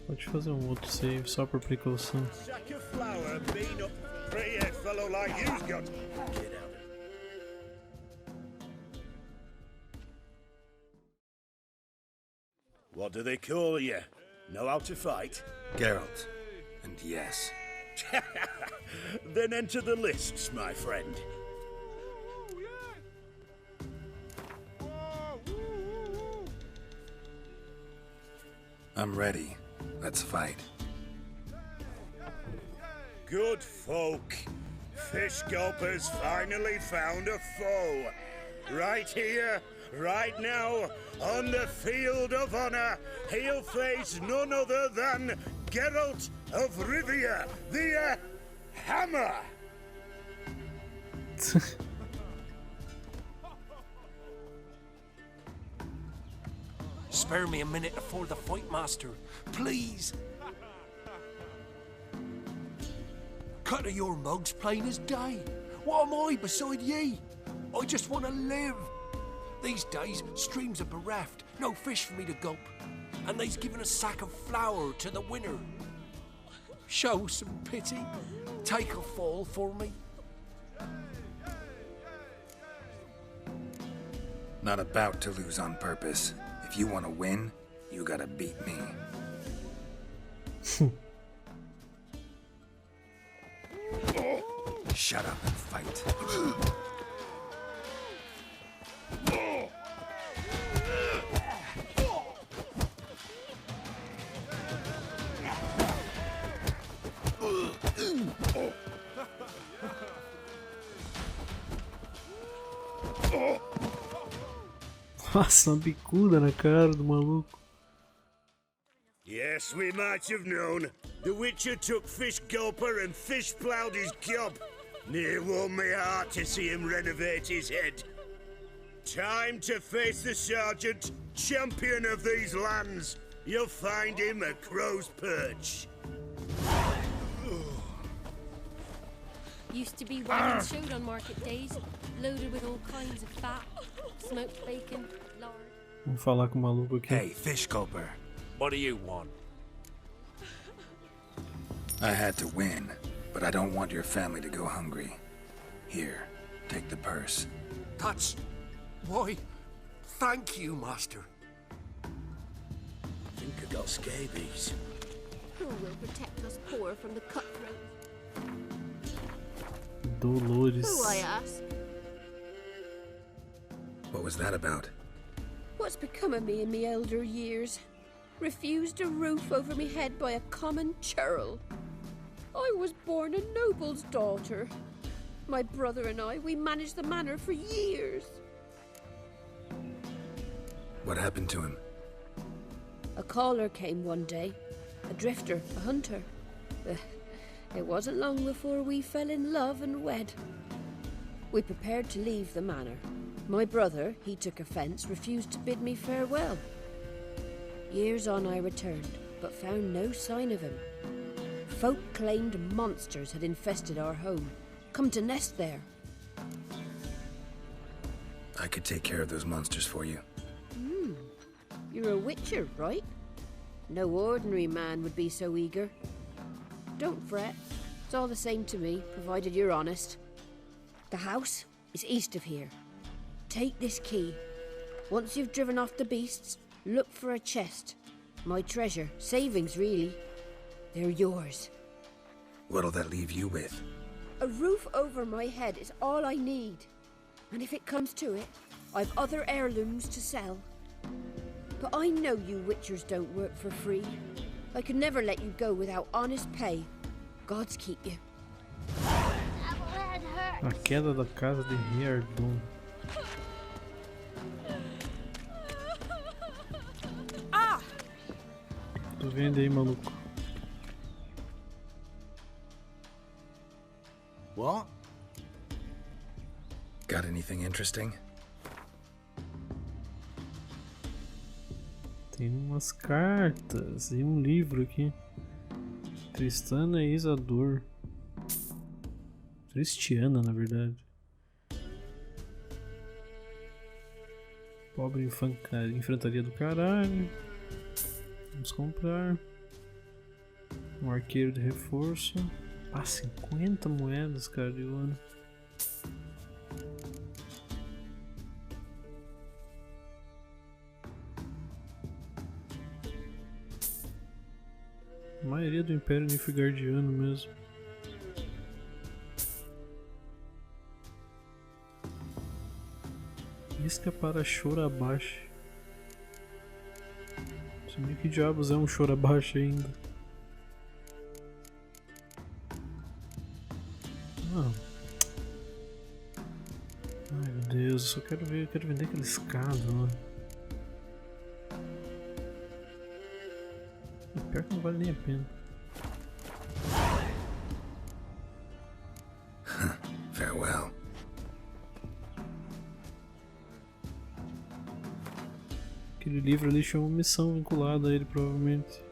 Pode fazer um outro save só por precaução. Sack of flour, bean up. Pretty fellow like you's got. Get out. What do they call you? Know how to fight? Geralt. And yes. Then enter the lists, my friend. I'm ready. Let's fight. Good folk. Fish gulpers finally found a foe. Right here, right now, on the field of honor, he'll face none other than Geralt of Rivia, the Hammer. Spare me a minute before the fight, master. Please. Cut of your mugs plain as day. What am I beside ye? I just want to live. These days, streams are bereft. No fish for me to gulp. And they's given a sack of flour to the winner. Show some pity. Take a fall for me. Not about to lose on purpose. If you want to win, you gotta beat me. Shut up and fight. Nossa, uma bicuda na cara do maluco. Yes, we might have known. The Witcher took Fish Gulper and fish ploughed his gob. Near warmed my heart to see him renovate his head. Time to face the sergeant, champion of these lands. You'll find him a crow's perch. Used to be wagon showed on market days, loaded with all kinds of fat, smoked bacon, lard. Vamos falar com o maluco aqui. Hey, Fish Gulper. What do you want? I had to win, but I don't want your family to go hungry. Here, take the purse. That's... Why, thank you, master. Think I got scabies. Who will protect us poor from the cutthroat? Dolores. Who, I ask? What was that about? What's become of me in me elder years? Refused a roof over me head by a common churl. I was born a noble's daughter. My brother and I, we managed the manor for years. What happened to him? A caller came one day. A drifter, a hunter. It wasn't long before we fell in love and wed. We prepared to leave the manor. My brother, he took offence, refused to bid me farewell. Years on I returned, but found no sign of him. Folk claimed monsters had infested our home, come to nest there. I could take care of those monsters for you. You're a witcher, right? No ordinary man would be so eager. Don't fret. It's all the same to me, provided you're honest. The house is east of here. Take this key. Once you've driven off the beasts, look for a chest. My treasure, savings really. They're yours. What'll that leave you with? A roof over my head is all I need. And if it comes to it, I've other heirlooms to sell. But I know you witchers don't work for free. I could never let you go without honest pay. Gods keep you. A queda da casa de Riardon. Tô vendo aí, maluco. What? Got anything interesting? Tem umas cartas e um livro aqui. Tristana e Isador. Tristiana, na verdade. Pobre enfrentaria do caralho. Vamos comprar. Um arqueiro de reforço. Ah, 50 moedas, cara, de ouro. A maioria do Império Nilfgaardiano mesmo. Isca para Chorabaixo. Não sei nem que diabos é um Chorabaixo ainda. Ah. Ai meu Deus, eu só quero ver, eu quero vender aquele escado lá. Pior que não vale nem a pena. Farewell. Aquele livro ali tinha uma missão vinculada a ele, provavelmente.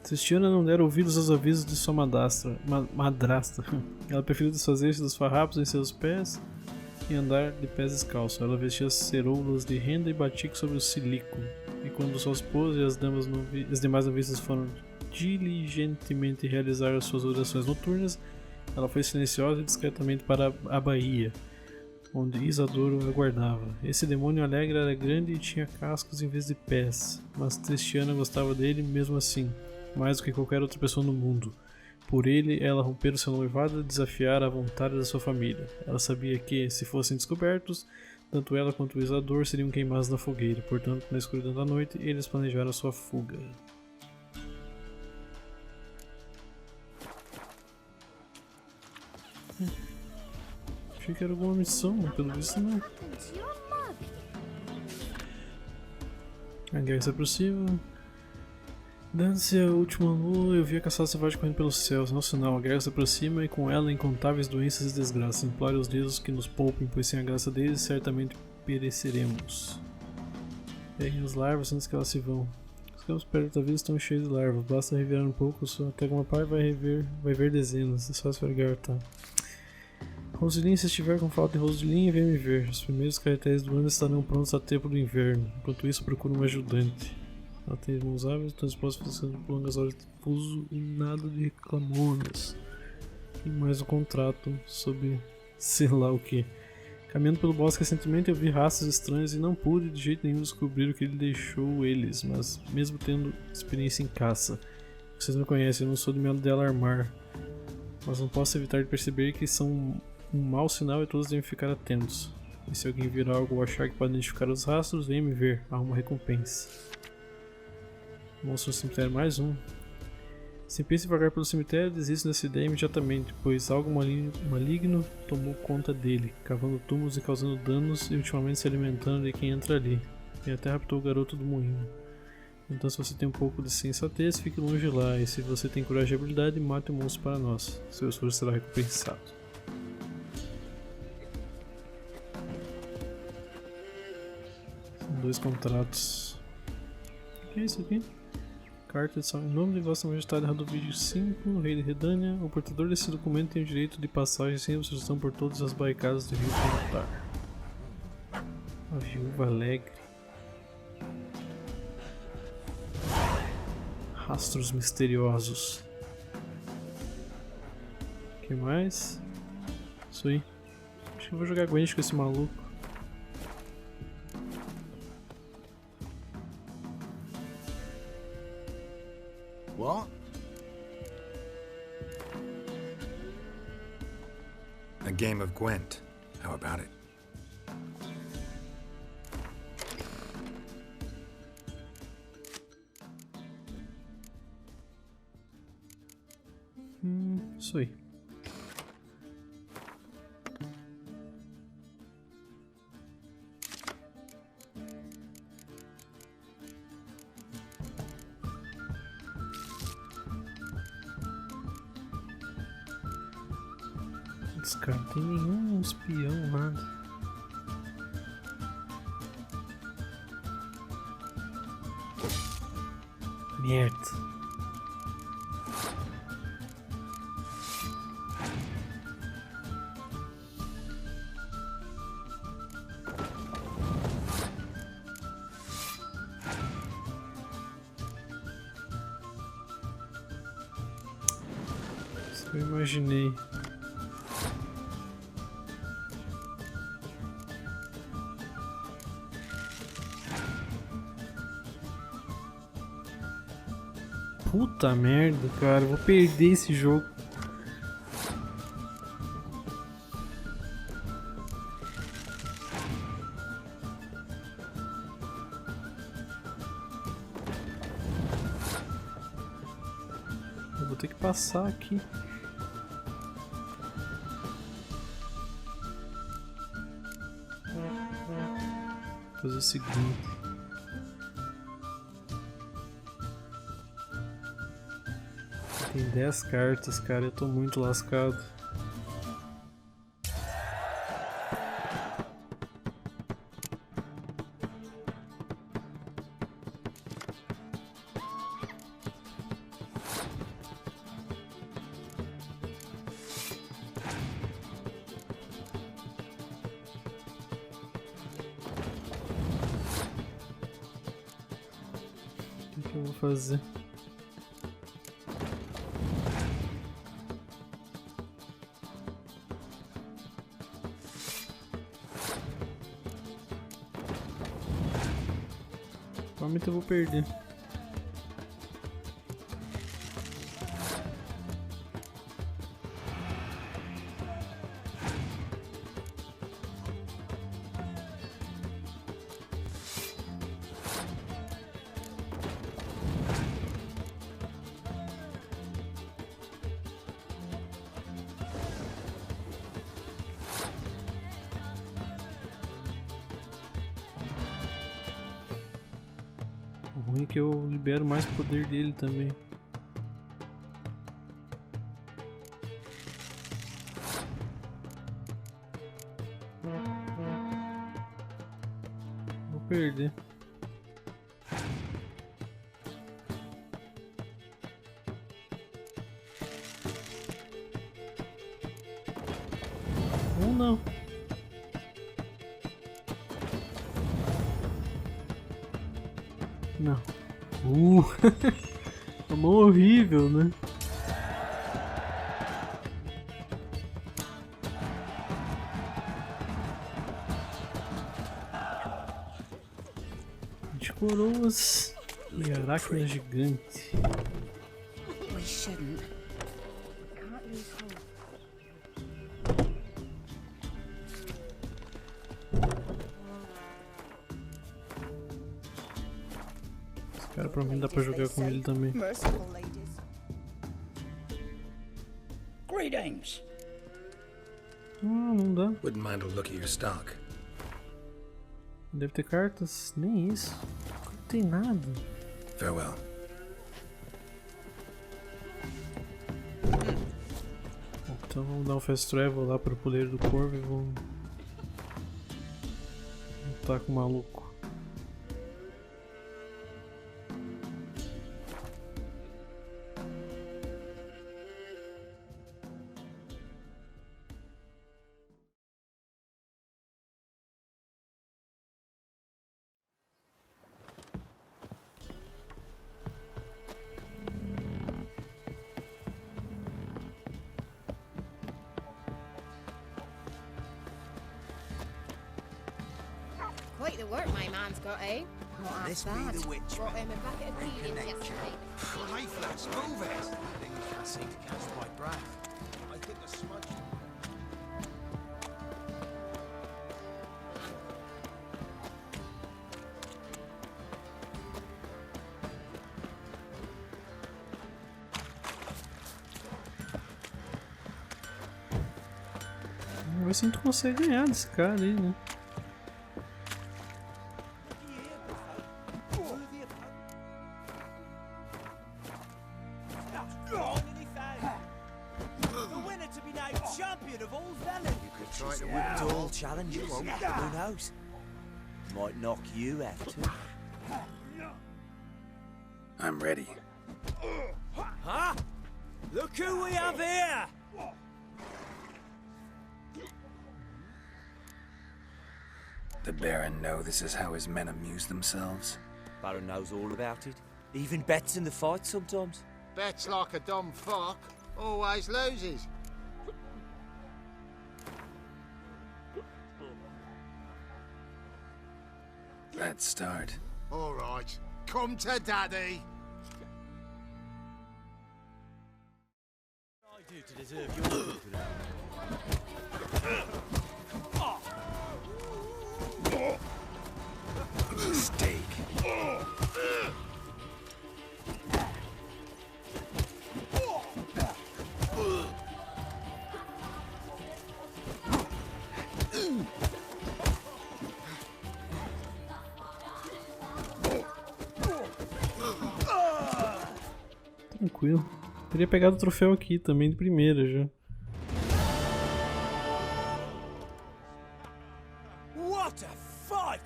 Tristiana não dera ouvidos aos avisos de sua madrasta. Ela preferiu desfazer-se dos farrapos em seus pés e andar de pés descalços. Ela vestia ceroulas de renda e batique sobre o silico. E quando sua esposa e as demais noviças foram diligentemente realizar as suas orações noturnas, ela foi silenciosa e discretamente para a baía, onde Isadoro aguardava. Esse demônio alegre era grande e tinha cascos em vez de pés, mas Tristiana gostava dele mesmo assim, mais do que qualquer outra pessoa no mundo. Por ele, ela rompera o seu noivado e desafiara a vontade da sua família. Ela sabia que, se fossem descobertos, tanto ela quanto o Isador seriam queimados na fogueira. Portanto, na escuridão da noite, eles planejaram a sua fuga. Achei que era alguma missão, mas pelo visto não. A guerra se aproxima. Dane-se a última lua, eu vi a caçada selvagem correndo pelos céus. Não sinal, a guerra se aproxima e com ela incontáveis doenças e desgraças. Implore aos deuses que nos poupem, pois sem a graça deles certamente pereceremos. Peguem as larvas antes que elas se vão. Os campos perto da vida estão cheios de larvas. Basta revirar um pouco, só até uma parte vai ver dezenas. É só esfregar, tá? Roseline, se estiver com falta de Roseline, vem me ver. Os primeiros caracteres do ano estarão prontos a tempo do inverno. Enquanto isso, procuro um ajudante. Ela tem mãos hábeis, então disposta a fazer longas horas de pouso e nada de reclamonas. E mais um contrato sobre sei lá o que. Caminhando pelo bosque recentemente eu vi raças estranhas e não pude de jeito nenhum descobrir o que ele deixou eles, mas mesmo tendo experiência em caça. Vocês me conhecem, eu não sou de me alarmar, mas não posso evitar de perceber que são um mau sinal e todos devem ficar atentos. E se alguém vir algo ou achar que pode identificar os rastros, venha me ver, há uma recompensa. Monstro no cemitério, mais um. Se pense vagar pelo cemitério, desista dessa ideia imediatamente, pois algo maligno tomou conta dele, cavando túmulos e causando danos e ultimamente se alimentando de quem entra ali. E até raptou o garoto do moinho. Então se você tem um pouco de sensatez, fique longe lá, e se você tem coragem e habilidade, mate o monstro para nós. Seu esforço será recompensado. São 2 contratos. O que é isso aqui? Carta de salve em nome de Vossa Majestade Radovídeo 5, Rei de Redânia. O portador desse documento tem o direito de passagem sem obstrução por todas as barricadas do rio Cantar. A Viúva Alegre. Rastros misteriosos. O que mais? Isso aí. Acho que eu vou jogar Gwent com esse maluco. What? A game of Gwent. How about it? Isso aí. Esse cara não tem nenhum espião, nada. Merda. Isso que eu imaginei. Puta merda, cara, eu vou perder esse jogo. Eu vou ter que passar aqui. Vou fazer o seguinte. Tem 10 cartas, cara, eu tô muito lascado. O que eu vou fazer? Provavelmente eu vou perder. ruim é que eu libero mais poder dele também. Vou perder. Ou não. Não. A mão horrível, né? De coroas e aracna gigante. We shouldn't. We can't lose hope. Cara, pra mim dá pra jogar com ele também. Greetings. Não dá. Wouldn't mind a look at your stock. Deve ter cartas? Nem isso. Não tem nada. Farewell. Então vamos dar um fast travel lá pro poleiro do corvo e vamos lutar com o maluco. Quite the work my man's got, eh? Not half This bad. be the Witcher. Brought him a bucket of greetings yesterday. Hey, Flash, move it! Things can't seem to catch my breath. I think a smudge. Vamos ver se a gente consegue ganhar desse cara aí, né? Challenge, you won't. Who knows? Might knock you out too. I'm ready. Huh? Look who we have here! The Baron know this is how his men amuse themselves? Baron knows all about it. Even bets in the fight sometimes. Bets like a dumb fuck. Always loses. Let's start. All right. Come to daddy. I do to deserve your Mistake. Tranquilo. Teria pegado o troféu aqui também de primeira já. What a fight!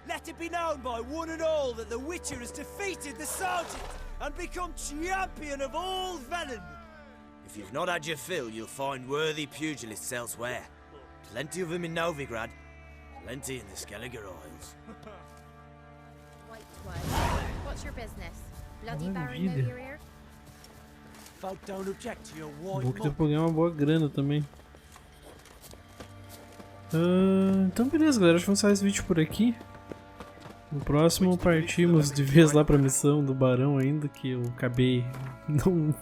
Let it be known by one and all that the Witcher has defeated the Sergeant and become champion of all Velen. If you've not had your fill, you'll find worthy pugilists elsewhere. Plenty of them in Novigrad, plenty in the Skelliger Isles. White one. What's your business? Bloody Baron know you're here? Folk don't object to your white Bom que deu pra ganhar uma boa grana também. Então beleza, galera, acho que vamos encerrar esse vídeo por aqui. No próximo partimos de vez lá pra missão do Barão ainda, que eu acabei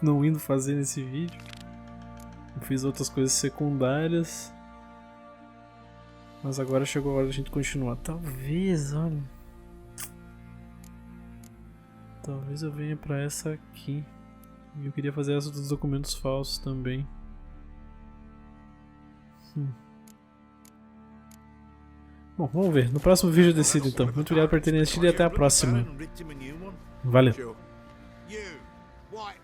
não indo fazer nesse vídeo. Eu fiz outras coisas secundárias. Mas agora chegou a hora da gente continuar. Talvez, olha. Talvez eu venha pra essa aqui. E eu queria fazer essa dos documentos falsos também. Bom, vamos ver. No próximo vídeo eu decido então. Muito obrigado por terem assistido e até a próxima. Valeu. You, white